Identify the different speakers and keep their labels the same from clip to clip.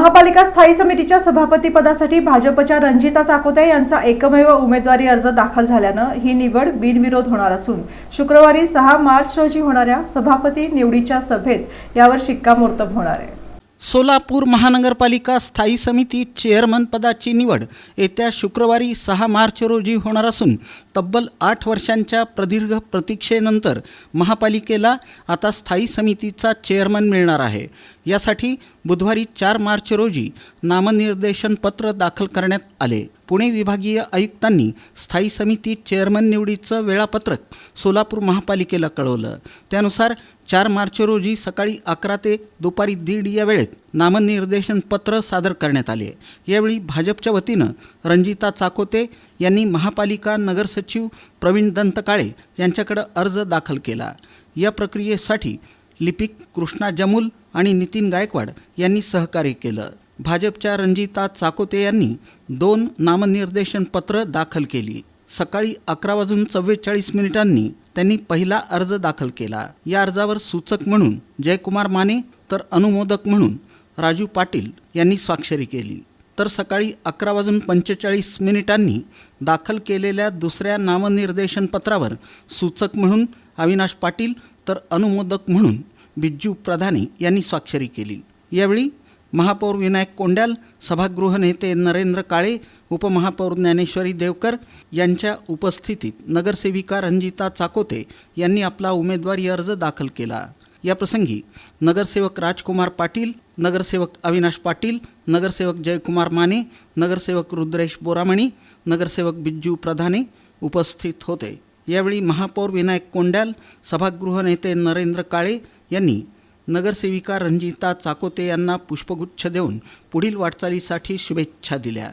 Speaker 1: महापालिका स्थायी समितीच्या सभापतीपदासाठी भाजपच्या रंजिता चाकोते यांचा एकमेव उमेदवारी अर्ज दाखल झाल्यानं ही निवड बिनविरोध होणार असून शुक्रवारी 6 मार्च रोजी होणाऱ्या सभापती निवडीच्या सभेत यावर शिक्कामोर्तब होणार आहे।
Speaker 2: सोलापूर महानगरपालिका स्थायी समिती चेअरमन पदाची निवड येत्या शुक्रवारी 6 मार्च रोजी होणार असून तब्बल 8 वर्षांच्या प्रदीर्घ प्रतीक्षेनंतर महापालिकेला आता स्थायी समितीचा चेअरमन मिळणार आहे। यासाठी बुधवारी 4 मार्च रोजी नामनिर्देशन पत्र दाखल करण्यात आले। पुणे विभागीय आयुक्तांनी स्थायी समिती चेअरमन निवडीचं वेळापत्रक सोलापूर महापालिकेला कळवलं। त्यानुसार 4 मार्च रोजी सकाळी 11 ते दुपारी 1:30 या वेळेत नामनिर्देशन पत्र सादर करण्यात आले। यावेळी भाजपच्या वतीनं रंजिता चाकोते यांनी महापालिका नगरसचिव प्रवीण दंतकाळे यांच्याकडे अर्ज दाखल केला। या प्रक्रियेसाठी लिपिक कृष्णा जमुल आणि नितीन गायकवाड यांनी सहकार्य केलं। भाजपच्या रंजिता चाकोते यांनी 2 नामनिर्देशन पत्र दाखल केली। सकाळी 11:44 त्यांनी पहिला अर्ज दाखल केला। या अर्जावर सूचक म्हणून जयकुमार माने तर अनुमोदक म्हणून राजू पाटील यांनी स्वाक्षरी केली। तर सकाळी 11:45 दाखल केलेल्या दुसऱ्या नामनिर्देशन पत्रावर सूचक म्हणून अविनाश पाटील तर अनुमोदक म्हणून बिज्जू प्रधाने यांनी स्वाक्षरी केली। यावेळी महापौर विनायक कोंड्याल, सभागृह नेते नरेंद्र काळे, उपमहापौर ज्ञानेश्वरी देवकर यांच्या उपस्थितीत नगरसेविका रंजिता चाकोते यांनी आपला उमेदवारी अर्ज दाखल केला। या प्रसंगी नगरसेवक राजकुमार पाटील, नगरसेवक अविनाश पाटील, नगरसेवक जयकुमार माने, नगरसेवक रुद्रेश बोरामणी, नगरसेवक बिज्जू प्रधाने उपस्थित होते। यावेळी महापौर विनायक कोंड्याल, सभागृह नेते नरेंद्र काळे यांनी नगरसेविका रंजिता चाकोते यांना पुष्पगुच्छ देऊन पुढील वाटचालीसाठी शुभेच्छा दिल्या।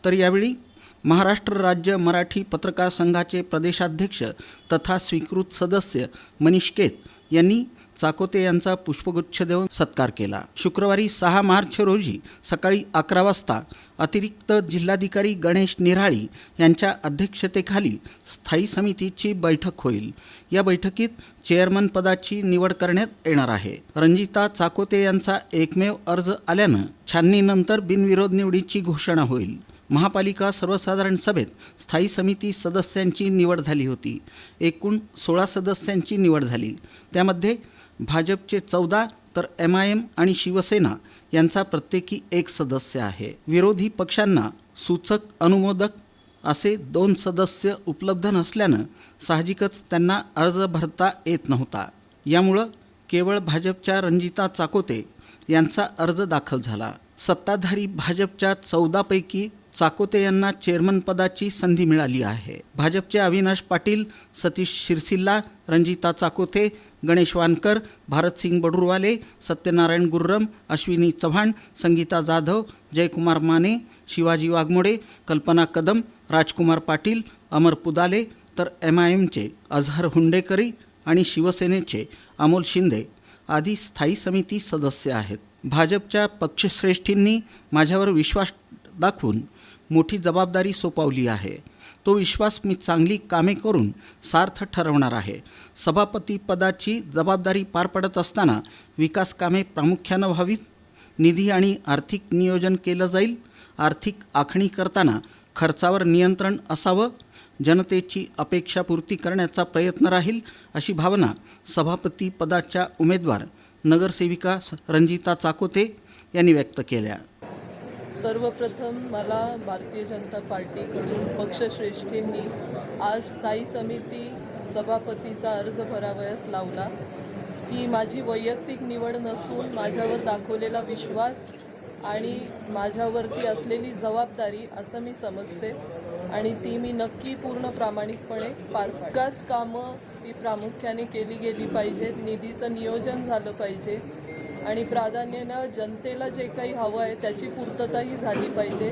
Speaker 2: तर यावेळी महाराष्ट्र राज्य मराठी पत्रकार संघाचे प्रदेशाध्यक्ष तथा स्वीकृत सदस्य मनीष केत यांनी चाकोते यांचा पुष्पगुच्छ देऊन सत्कार केला। शुक्रवारी 6 मार्च रोजी सकाळी 11 वाजता अतिरिक्त जिल्हाधिकारी गणेश निराळी यांच्या अध्यक्षतेखाली स्थायी समितीची बैठक होईल। या बैठकीत चेअरमन पदाची निवड करण्यात येणार आहे। रंजिता चाकोते यांचा एकमेव अर्ज आल्यानं छाननीनंतर बिनविरोध निवडीची घोषणा होईल। महापालिका सर्वसाधारण सभेत स्थायी समिती सदस्यांची निवड झाली होती। एकूण 16 सदस्यांची निवड झाली। त्यामध्ये भाजपचे 14 तर MIM आणि शिवसेना यांचा प्रत्येकी 1 सदस्य आहे। विरोधी पक्षांना सूचक अनुमोदक असे 2 सदस्य उपलब्ध नसल्यानं साहजिकच त्यांना अर्ज भरता येत नव्हता। यामुळं केवळ भाजपच्या रंजिता चाकोते यांचा अर्ज दाखल झाला। सत्ताधारी भाजपच्या 14 पैकी चाकोते यांना चेअरमन पदाची संधी मिळाली आहे। भाजपचे अविनाश पाटील, सतीश शिरसिल्ला, रंजिता चाकोते, गणेश वानकर, भारतसिंग बडुरवाले, सत्यनारायण गुर्रम, अश्विनी चव्हाण, संगीता जाधव, जयकुमार माने, शिवाजी वाघमोडे, कल्पना कदम, राजकुमार पाटील, अमर पुदाले तर MIMचे अझहर हुंडेकरी आणि शिवसेनेचे अमोल शिंदे आदी स्थायी समिती सदस्य आहेत। भाजपच्या पक्षश्रेष्ठींनी माझ्यावर विश्वास दाखवून मोठी जबाबदारी सोपवली आहे। तो विश्वास मी चांगली कामे करून सार्थ ठरवणार आहे। सभापती पदाची जबाबदारी पार पडत असताना विकास कामे प्रामुख्यानं व्हावीत, निधी आणि आर्थिक नियोजन केलं जाईल, आर्थिक आखणी करताना खर्चावर नियंत्रण असावं, जनतेची अपेक्षापूर्ती करण्याचा प्रयत्न राहील अशी भावना सभापती पदाच्या उमेदवार नगरसेविका रंजिता चाकोते यांनी व्यक्त केल्या।
Speaker 3: सर्वप्रथम मला भारतीय जनता पार्टीकडून पक्षश्रेष्ठींनी आज स्थायी समिती सभापतीचा अर्ज भरावयास लावला। ही माझी वैयक्तिक निवड नसून माझ्यावर दाखवलेला विश्वास आणि माझ्यावरती असलेली जबाबदारी असं मी समजते आणि ती मी नक्की पूर्ण प्रामाणिकपणे पार पाडेन। विकास कामं ही प्रामुख्याने केली गेली पाहिजेत, निधीचं नियोजन झालं पाहिजे आणि प्राधान्यानं जनतेला जे काही हवं आहे त्याची पूर्तताही झाली पाहिजे,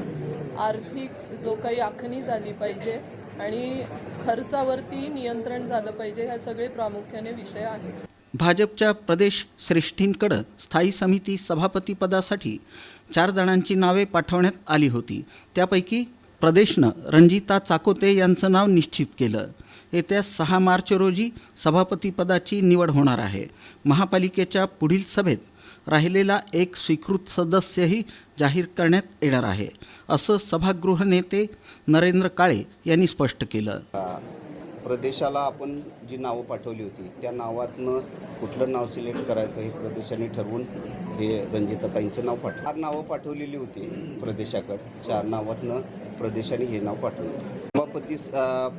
Speaker 3: आर्थिक जो काही आखणी झाली पाहिजे आणि खर्चावरती नियंत्रण झालं पाहिजे, ह्या सगळे प्रामुख्याने विषय आहेत।
Speaker 2: भाजपच्या प्रदेश श्रेष्ठींकडे स्थायी समिती सभापती पदासाठी 4 जणांची नावे पाठवण्यात आली होती। त्यापैकी प्रदेशनं रंजिता चाकोते यांचं नाव निश्चित केलं। येत्या 6 मार्च रोजी सभापती पदाची निवड होणार आहे। महापालिकेच्या पुढील सभेत राहिलेला एक स्वीकृत सदस्यही जाहीर करण्यात येणार आहे, असं सभागृह नेते नरेंद्र काळे यांनी स्पष्ट केलं.
Speaker 4: प्रदेशाला आपण जी नावं पाठवली होती त्या नावातनं कुठलं नाव सिलेक्ट करायचं हे प्रदेशाने ठरवून हे रंजिताताईंचं नाव 4 नावं पाठवलेली होती प्रदेशाकडे. 4 नावातनं प्रदेशाने हे नाव पाठवलं. सभापती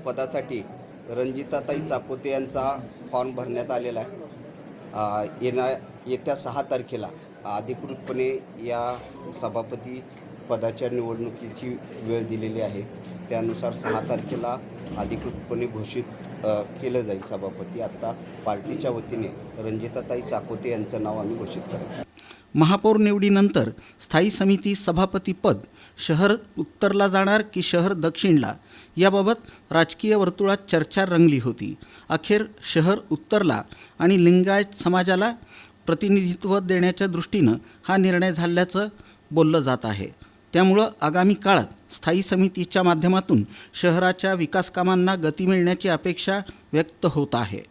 Speaker 4: पदासाठी रंजिताताई चाकोते यांचा फॉर्म भरण्यात आलेला आहे. येत्या 6 तारखेला अधिकृतपणे या सभापती पदाच्या निवडणुकीची वेळ दिलेली आहे. त्यानुसार 6 तारखेला अधिकृतपणे घोषित केलं जाईल सभापती. आत्ता पार्टीच्या वतीने रंजिताताई चाकोते यांचं नाव आम्ही घोषित करतो.
Speaker 2: महापौर निवडीनंतर स्थायी समिती सभापतीपद शहर उत्तरला जाणार की शहर दक्षिणला, याबाबत राजकीय वर्तुळात चर्चा रंगली होती. अखेर शहर उत्तरला आणि लिंगायत समाजाला प्रतिनिधित्व देण्याच्या दृष्टीनं हा निर्णय झाल्याचं बोललं जात आहे. त्यामुळं आगामी काळात स्थायी समितीच्या माध्यमातून शहराच्या विकासकामांना गती मिळण्याची अपेक्षा व्यक्त होत आहे.